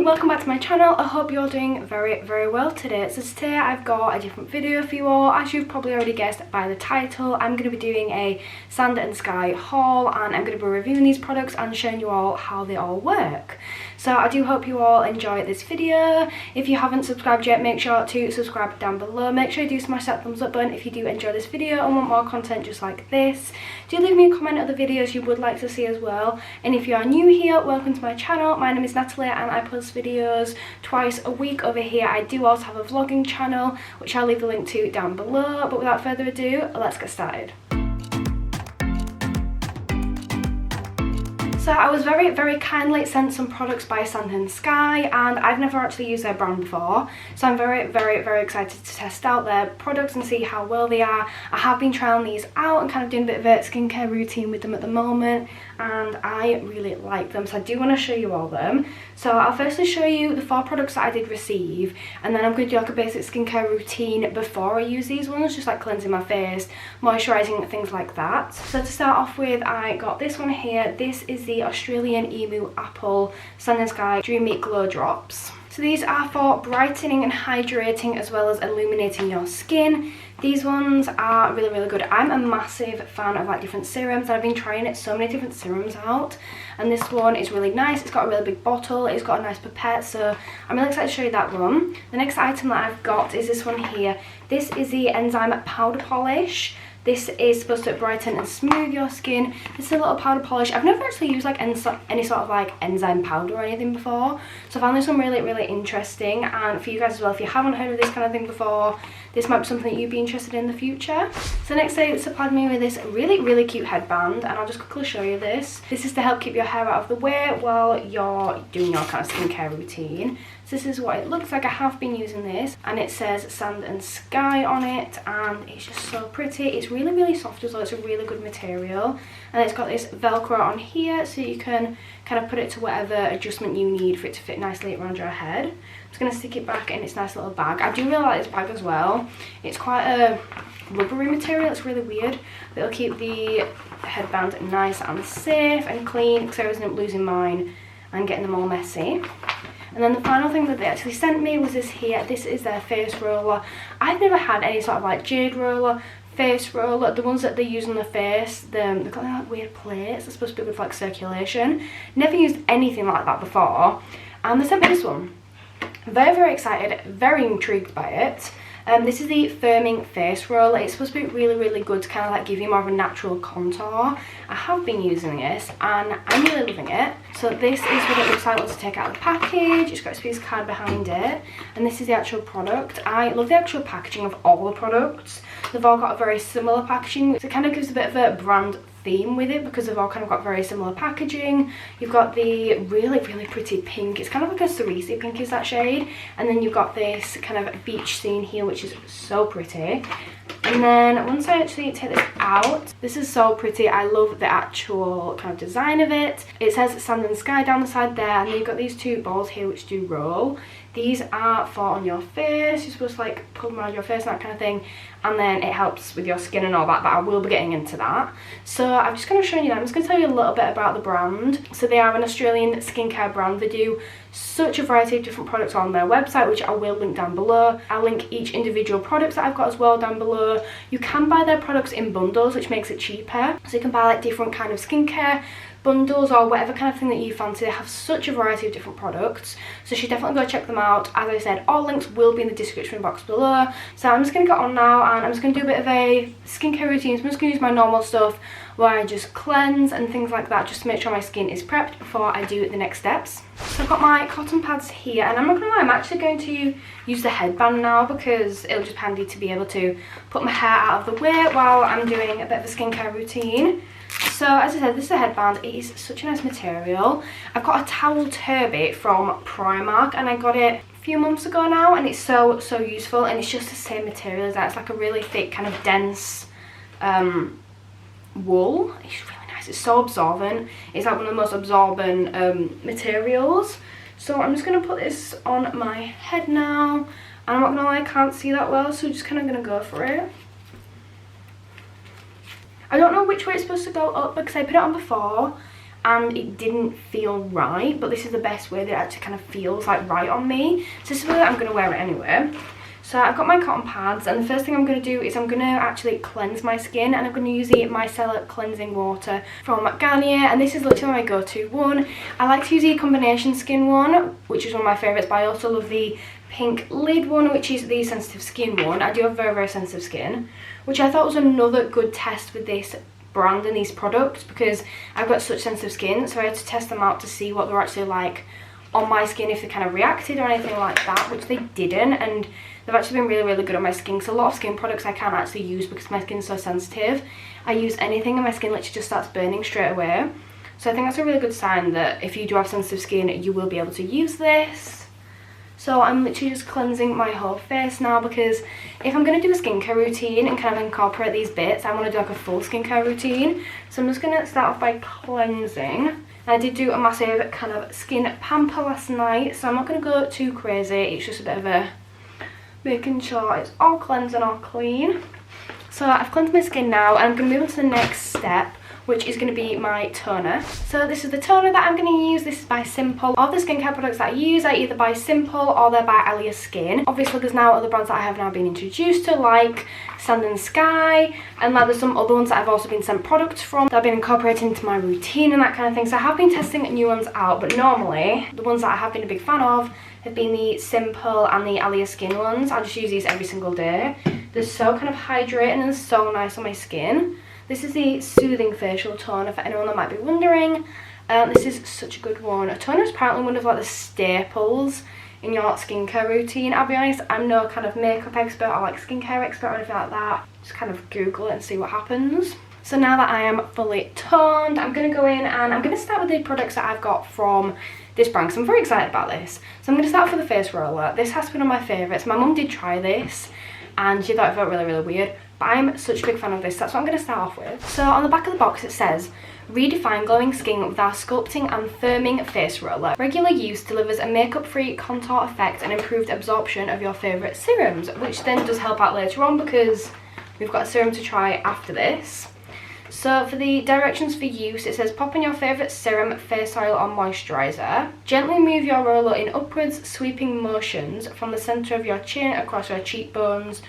welcome back to my channel. I hope you're doing very well today. So today I've got a different video for you all. As you've probably already guessed by the title, I'm going to be doing a Sand and Sky haul, and I'm going to be reviewing these products and showing you all how they all work. So I do hope you all enjoy this video. If you haven't subscribed yet, make sure to subscribe down below. Make sure you do smash that thumbs up button if you do enjoy this video and want more content just like this. Do leave me a comment of the videos you would like to see as well. And if you are new here, welcome to my channel. My name is Natalie and I post videos twice a week over here. I do also have a vlogging channel, which I'll leave the link to down below. But without further ado, let's get started. So I was very kindly sent some products by Sand and Sky, and I've never actually used their brand before, so I'm very excited to test out their products and see how well they are. I have been trying these out and kind of doing a bit of a skincare routine with them at the moment, and I really like them, so I do want to show you all them. So I'll firstly show you the 4 products that I did receive, and then I'm going to do like a basic skincare routine before I use these ones, just like cleansing my face, moisturising, things like that. So to start off with, I got this one here. This is the Australian Emu Apple Sand and Sky Dream Meet Glow Drops. So these are for brightening and hydrating as well as illuminating your skin. These ones are really good. I'm a massive fan of like different serums. I've been trying so many different serums out, and this one is really nice. It's got a really big bottle, it's got a nice pipette, so I'm really excited to show you that one. The next item that I've got is this one here. This is the Enzyme Powder Polish. This is supposed to brighten and smooth your skin. This is a little powder polish. I've never actually used like any sort of like enzyme powder or anything before, so I found this one really interesting. And for you guys as well, if you haven't heard of this kind of thing before, this might be something that you'd be interested in the future. So next they supplied me with this really cute headband, and I'll just quickly show you this. This is to help keep your hair out of the way while you're doing your kind of skincare routine. So this is what it looks like. I have been using this, and it says Sand and Sky on it, and it's just so pretty. It's really soft as well. It's a really good material, and it's got this velcro on here, so you can kind of put it to whatever adjustment you need for it to fit nicely around your head. I'm just going to stick it back in its nice little bag. I do really like this bag as well. It's quite a rubbery material. It's really weird, but it'll keep the headband nice and safe and clean, because I wasn't losing mine and getting them all messy. And then the final thing that they actually sent me was this here. This is their face roller. I've never had any sort of like jade roller, face roller, the ones that they use on the face. They've got like weird plates. They're supposed to be good for like circulation. Never used anything like that before, and they sent me this one. Very excited, very intrigued by it. This is the firming face roller. It's supposed to be really good to kind of like give you more of a natural contour. I have been using this and I'm really loving it. So this is what it looks like once you take out the package. It's got a piece of card behind it, and this is the actual product. I love the actual packaging of all the products. They've all got a very similar packaging, so it kind of gives a bit of a brand theme with it, because they've all kind of got very similar packaging. You've got the really pretty pink. It's kind of like a cerise pink is that shade, and then you've got this kind of beach scene here, which is so pretty. And then once I actually take this out, this is so pretty. I love the actual kind of design of it. It says Sand and Sky down the side there, and then you've got these 2 balls here which do roll. These are for on your face. You're supposed to like pull them around your face and that kind of thing, and then it helps with your skin and all that, but I will be getting into that. So I'm just going to show you that. I'm just going to tell you a little bit about the brand. So they are an Australian skincare brand. They do such a variety of different products on their website, which I will link down below. I'll link each individual products that I've got as well down below. You can buy their products in bundles, which makes it cheaper. So you can buy like different kind of skincare bundles or whatever kind of thing that you fancy. They have such a variety of different products, so you should definitely go check them out. As I said, all links will be in the description box below. So I'm just going to get on now, and I'm just going to do a bit of a skincare routine. So I'm just going to use my normal stuff where I just cleanse and things like that, just to make sure my skin is prepped before I do the next steps. So I've got my cotton pads here, and I'm not going to lie, I'm actually going to use the headband now, because it'll just be handy to be able to put my hair out of the way while I'm doing a bit of a skincare routine. So as I said, this is a headband. It is such a nice material. I've got a towel turbit from Primark, and I got it a few months ago now, and it's so useful, and it's just the same material as that. It's like a really thick kind of dense wool. It's really nice. It's so absorbent. It's like one of the most absorbent materials. So I'm just going to put this on my head now, and I'm not going to lie, I can't see that well, so I'm just kind of going to go for it. I don't know which way it's supposed to go up, because I put it on before and it didn't feel right, but this is the best way that it actually kind of feels like right on me. So this is where I'm going to wear it anyway. So I've got my cotton pads, and the first thing I'm going to do is I'm going to actually cleanse my skin, and I'm going to use the Micellar cleansing water from Garnier, and this is literally my go-to one. I like to use the combination skin one, which is one of my favourites, but I also love the pink lid one, which is the sensitive skin one. I do have very, very sensitive skin, which I thought was another good test with this brand and these products, because I've got such sensitive skin, so I had to test them out to see what they're actually like on my skin, if they kind of reacted or anything like that, which they didn't, and they've actually been really, really good on my skin. So a lot of skin products I can't actually use because my skin's so sensitive. I use anything and my skin literally just starts burning straight away. So I think that's a really good sign that if you do have sensitive skin, you will be able to use this. So I'm literally just cleansing my whole face now, because if I'm going to do a skincare routine and kind of incorporate these bits, I want to do like a full skincare routine. So I'm just going to start off by cleansing. I did do a massive kind of skin pamper last night, so I'm not going to go too crazy. It's just a bit of a making sure it's all cleansed and all clean. So I've cleansed my skin now, and I'm going to move on to the next step, which is going to be my toner. So this is the toner that I'm going to use. This is by Simple. All the skincare products that I use are either by Simple or they're by Alia Skin. Obviously there's now other brands that I have now been introduced to, like Sand and Sky, and like there's some other ones that I've also been sent products from that I've been incorporating into my routine and that kind of thing. So I have been testing new ones out, but normally the ones that I have been a big fan of have been the Simple and the Alia Skin ones. I just use these every single day. They're so kind of hydrating and so nice on my skin. This is the Soothing Facial Toner, for anyone that might be wondering. This is such a good one. A toner is apparently one of like the staples in your skincare routine. I'll be honest, I'm no kind of makeup expert or like skincare expert or anything like that. Just kind of Google it and see what happens. So now that I am fully toned, I'm going to go in and I'm going to start with the products that I've got from this brand, because I'm very excited about this. So I'm going to start with the face roller. This has been one of my favourites. My mum did try this and she thought it felt really, really weird. But I'm such a big fan of this, that's what I'm going to start off with. So on the back of the box it says, redefine glowing skin with our sculpting and firming face roller. Regular use delivers a makeup-free contour effect and improved absorption of your favourite serums, which then does help out later on because we've got a serum to try after this. So for the directions for use, it says pop in your favourite serum, face oil or moisturiser. Gently move your roller in upwards sweeping motions from the centre of your chin across your cheekbones.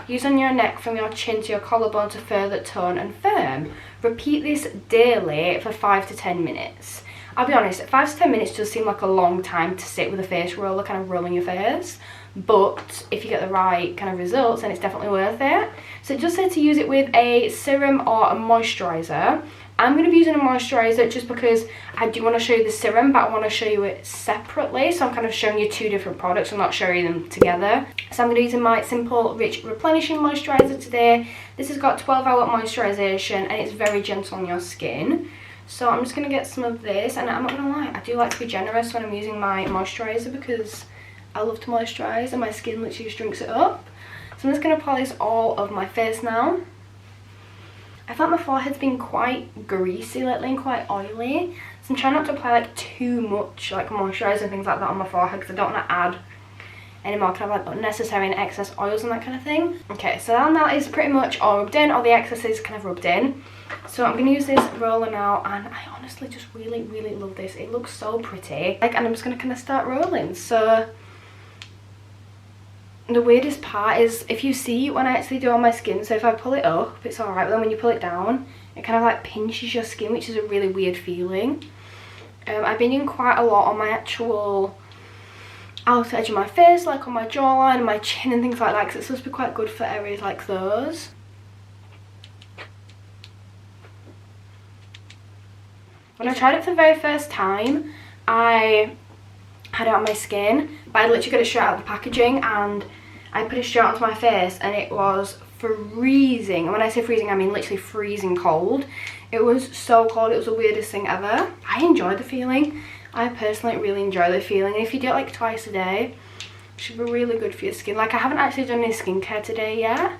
Use on your neck from your chin to your collarbone to further tone and firm. Repeat this daily for 5 to 10 minutes. I'll be honest, 5 to 10 minutes does seem like a long time to sit with a face roller kind of rolling your face. But if you get the right kind of results, then it's definitely worth it. So it just said to use it with a serum or a moisturiser. I'm going to be using a moisturiser just because I do want to show you the serum, but I want to show you it separately. So I'm kind of showing you two different products. I'm not showing them together. So I'm going to be using my Simple Rich Replenishing Moisturiser today. This has got 12-hour moisturisation and it's very gentle on your skin. So I'm just going to get some of this, and I'm not going to lie, I do like to be generous when I'm using my moisturiser because I love to moisturise and my skin literally just drinks it up. So I'm just going to apply this all over my face now. I feel like my forehead's been quite greasy lately and quite oily, so I'm trying not to apply like too much like moisturiser and things like that on my forehead because I don't want to add any more kind of like unnecessary and excess oils and that kind of thing. Okay, so now that is pretty much all rubbed in, all the excess is kind of rubbed in. So I'm going to use this roller now, and I honestly just really, really love this. It looks so pretty. And I'm just going to kind of start rolling. So the weirdest part is if you see when I actually do it on my skin, so if I pull it up it's alright, but then when you pull it down it kind of like pinches your skin, which is a really weird feeling. I've been doing quite a lot on my actual outer edge of my face, like on my jawline and my chin and things like that, because it's supposed to be quite good for areas like those. When I tried it for the very first time, I had it on my skin, but I literally got it straight out of the packaging and I put it straight onto my face and it was freezing. And when I say freezing, I mean literally freezing cold. It was so cold, it was the weirdest thing ever. I enjoyed the feeling. I personally really enjoy the feeling. And if you do it like twice a day, it should be really good for your skin. Like I haven't actually done any skincare today yet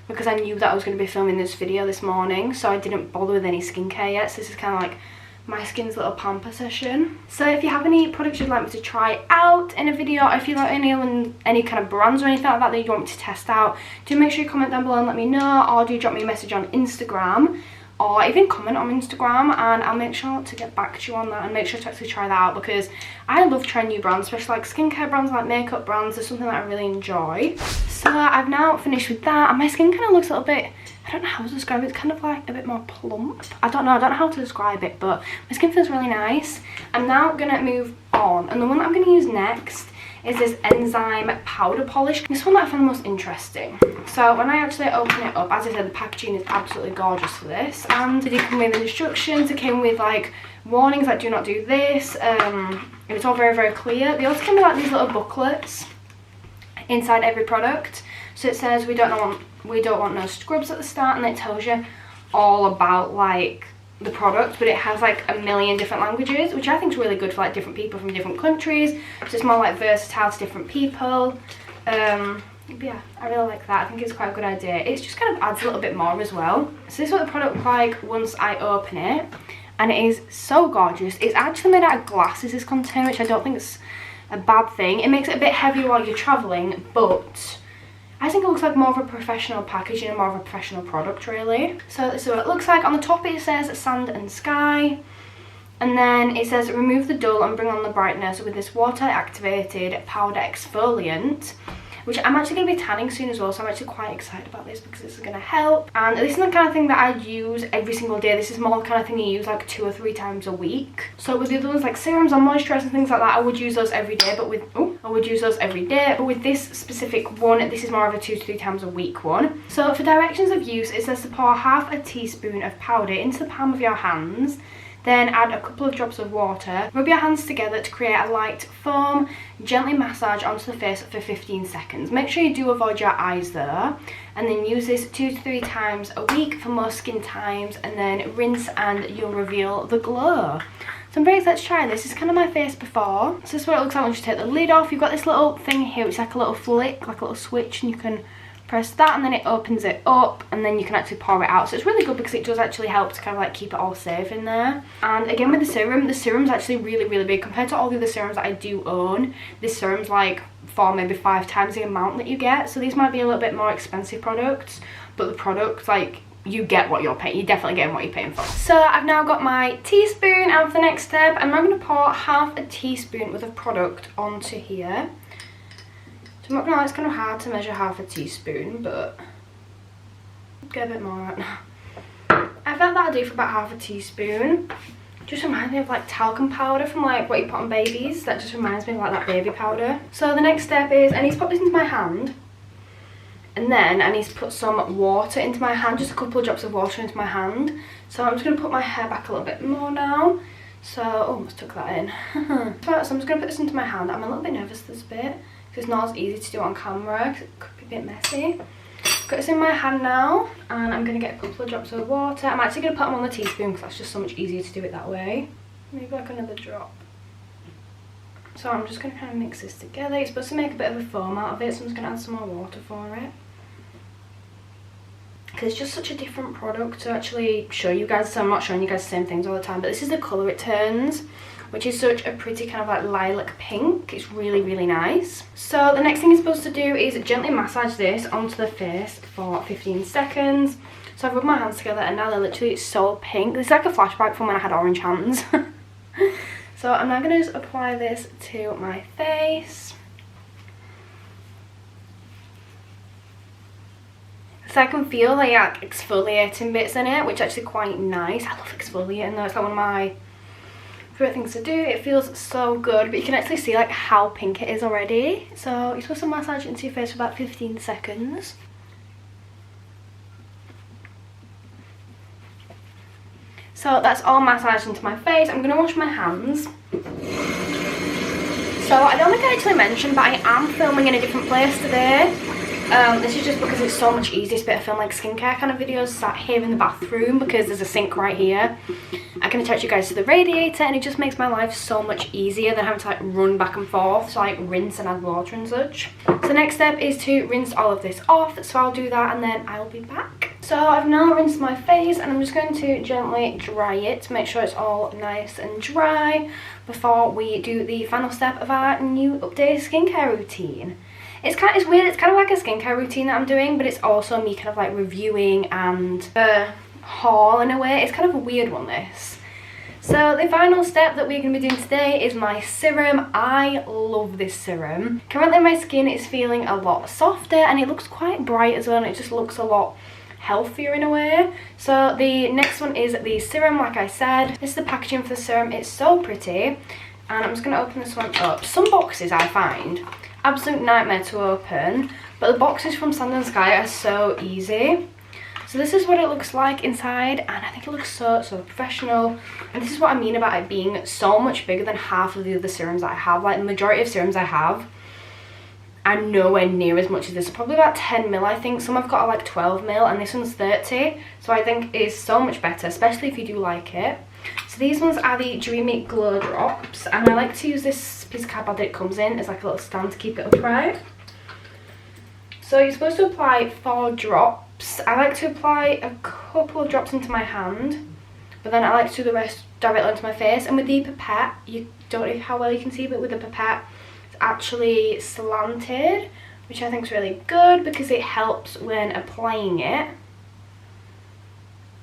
because I knew that I was going to be filming this video this morning, so I didn't bother with any skincare yet. So this is kind of like my skin's little pamper session. So if you have any products you'd like me to try out in a video, or if you like any kind of brands or anything like that that you want me to test out, do make sure you comment down below and let me know, or do drop me a message on Instagram. or even comment on Instagram, and I'll make sure to get back to you on that and make sure to actually try that out, because I love trying new brands, especially like skincare brands, like makeup brands. It's something that I really enjoy. So I've now finished with that, and my skin kind of looks a little bit, I don't know how to describe it, it's kind of like a bit more plump. I don't know how to describe it, but my skin feels really nice. I'm now gonna move on, and the one that I'm gonna use next is this Enzyme powder polish. This one that I found the most interesting. So when I actually open it up, as I said, the packaging is absolutely gorgeous for this, and it did come with instructions. It came with like warnings like do not do this, and it's all very, very clear. They also came with like these little booklets inside every product. So it says we don't want no scrubs at the start, and it tells you all about like the product, but it has like a million different languages, which I think is really good for like different people from different countries, so it's more like versatile to different people. But yeah, I really like that. I think it's quite a good idea. It just kind of adds a little bit more as well. So this is what the product looks like once I open it, and it is so gorgeous. It's actually made out of glass, this container, which I don't think is a bad thing. It makes it a bit heavier while you're traveling, but I think it looks like more of a professional packaging and more of a professional product, really. So this is what it looks like. On the top it says sand and sky, and then it says remove the dull and bring on the brightness with this water activated powder exfoliant, which I'm actually going to be tanning soon as well, so I'm actually quite excited about this because this is going to help. And this is the kind of thing that I use every single day. This is more the kind of thing you use like 2 or 3 times a week. So with the other ones like serums and moisturisers and things like that, I would use those every day, but with this specific one, this is more of a 2 to 3 times a week one. So for directions of use, it says to pour half a teaspoon of powder into the palm of your hands. Then add a couple of drops of water. Rub your hands together to create a light foam. Gently massage onto the face for 15 seconds. Make sure you do avoid your eyes though. And then use this 2 to 3 times a week for most skin types. And then rinse and you'll reveal the glow. So I'm very excited to try this. It's kind of my face before. So this is what it looks like once you take the lid off. You've got this little thing here. It's like a little flick, like a little switch. And you can press that, and then it opens it up, and then you can actually pour it out. So it's really good because it does actually help to kind of like keep it all safe in there. And again with the serum's actually really, really big compared to all the other serums that I do own. This serum's like 4, maybe 5 times the amount that you get. So these might be a little bit more expensive products, but the products, like, you get what you're paying. You're definitely getting what you're paying for. So I've now got my teaspoon out of the next step, and I'm going to pour half a teaspoon worth of product onto here. So I'm not gonna lie, it's kind of hard to measure half a teaspoon, but get a bit more right now. I felt that'll do for about half a teaspoon. Just reminds me of like talcum powder from like what you put on babies. That just reminds me of like that baby powder. So the next step is I need to put this into my hand, and then I need to put some water into my hand, just a couple of drops of water into my hand. So I'm just gonna put my hair back a little bit more now. So, oh, almost took that in. So I'm just gonna put this into my hand. I'm a little bit nervous this bit. It's not as easy to do on camera because it could be a bit messy. Got this in my hand now, and I'm going to get a couple of drops of water. I'm actually going to put them on the teaspoon because that's just so much easier to do it that way. Maybe like another drop. So I'm just going to kind of mix this together. It's supposed to make a bit of a foam out of it, so I'm just going to add some more water for it. Because it's just such a different product to actually show you guys. So I'm not showing you guys the same things all the time, but this is the colour it turns, which is such a pretty kind of like lilac pink. It's really, really nice. So the next thing you're supposed to do is gently massage this onto the face for 15 seconds. So I've rubbed my hands together, and now they're literally so pink. This is like a flashback from when I had orange hands. So I'm now going to just apply this to my face. So I can feel like exfoliating bits in it, which is actually quite nice. I love exfoliating though. It's like one of my favorite things to do. It feels so good, but you can actually see like how pink it is already. So you're supposed to massage it into your face for about 15 seconds. So that's all massaged into my face. I'm going to wash my hands. So I don't think I actually mentioned, but I am filming in a different place today. This is just because it's so much easier to be able to film like skincare kind of videos sat here in the bathroom, because there's a sink right here. I can attach you guys to the radiator, and it just makes my life so much easier than having to like run back and forth to like rinse and add water and such. So the next step is to rinse all of this off, so I'll do that and then I'll be back. So I've now rinsed my face, and I'm just going to gently dry it to make sure it's all nice and dry before we do the final step of our new updated skincare routine. It's weird, it's kind of like a skincare routine that I'm doing, but it's also me kind of like reviewing and haul in a way. It's kind of a weird one, this. So the final step that we're going to be doing today is my serum. I love this serum. Currently my skin is feeling a lot softer and it looks quite bright as well, and it just looks a lot healthier in a way. So the next one is the serum, like I said. This is the packaging for the serum. It's so pretty, and I'm just going to open this one up. Some boxes I find absolute nightmare to open, but the boxes from Sand & Sky are so easy. So this is what it looks like inside, and I think it looks so professional. And this is what I mean about it being so much bigger than half of the other serums that I have. Like the majority of serums I have are nowhere near as much as this. Probably about 10 mil, I think. Some I've got are like 12 mil, and this one's 30. So I think it's so much better, especially if you do like it. So these ones are the Dreamy Glow Drops, and I like to use this piece of cardboard that it comes in as like a little stand to keep it upright. So you're supposed to apply 4 drops. I like to apply a couple of drops into my hand, but then I like to do the rest directly onto my face. And with the pipette, you don't know how well you can see, but with the pipette it's actually slanted, which I think is really good because it helps when applying it.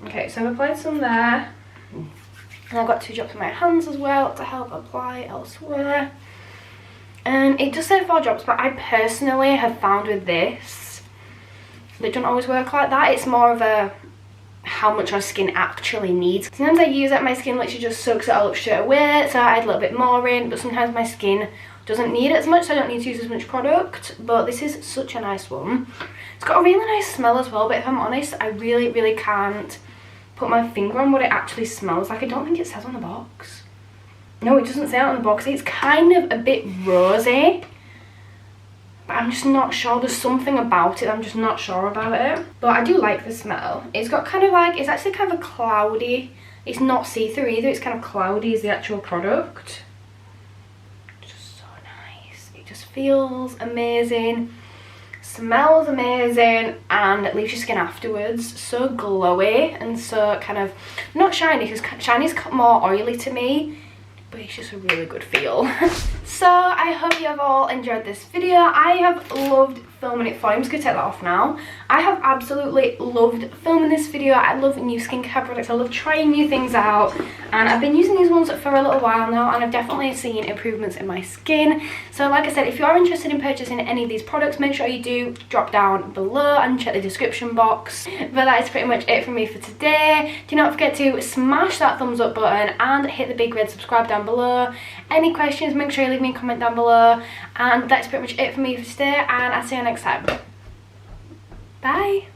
Okay, so I've applied some there, and I've got 2 drops in my hands as well to help apply elsewhere. And it does say 4 drops, but I personally have found with this that don't always work like that. It's more of a how much our skin actually needs. Sometimes I use it, my skin literally just soaks it all up straight away, so I add a little bit more in, but sometimes my skin doesn't need it as much, so I don't need to use as much product. But this is such a nice one. It's got a really nice smell as well, but if I'm honest, I really can't put my finger on what it actually smells like. I don't think it says on the box. No, it doesn't say it on the box. It's kind of a bit rosy, but I'm just not sure. There's something about it, I'm just not sure about it. But I do like the smell. It's got kind of like, it's actually kind of a cloudy, it's not see-through either, it's kind of cloudy as the actual product. Just so nice. It just feels amazing, smells amazing, and leaves your skin afterwards so glowy and so kind of, not shiny, because shiny's more oily to me, but it's just a really good feel. So I hope you have all enjoyed this video. I have loved filming it for you. I'm just gonna take that off now. I have absolutely loved filming this video. I love new skincare products. I love trying new things out, and I've been using these ones for a little while now, and I've definitely seen improvements in my skin. So like I said, if you are interested in purchasing any of these products, make sure you do drop down below and check the description box. But that is pretty much it from me for today. Do not forget to smash that thumbs up button and hit the big red subscribe down below. Any questions, make sure you leave me a comment down below. And that's pretty much it for me for today, and I'll see you next time. Bye.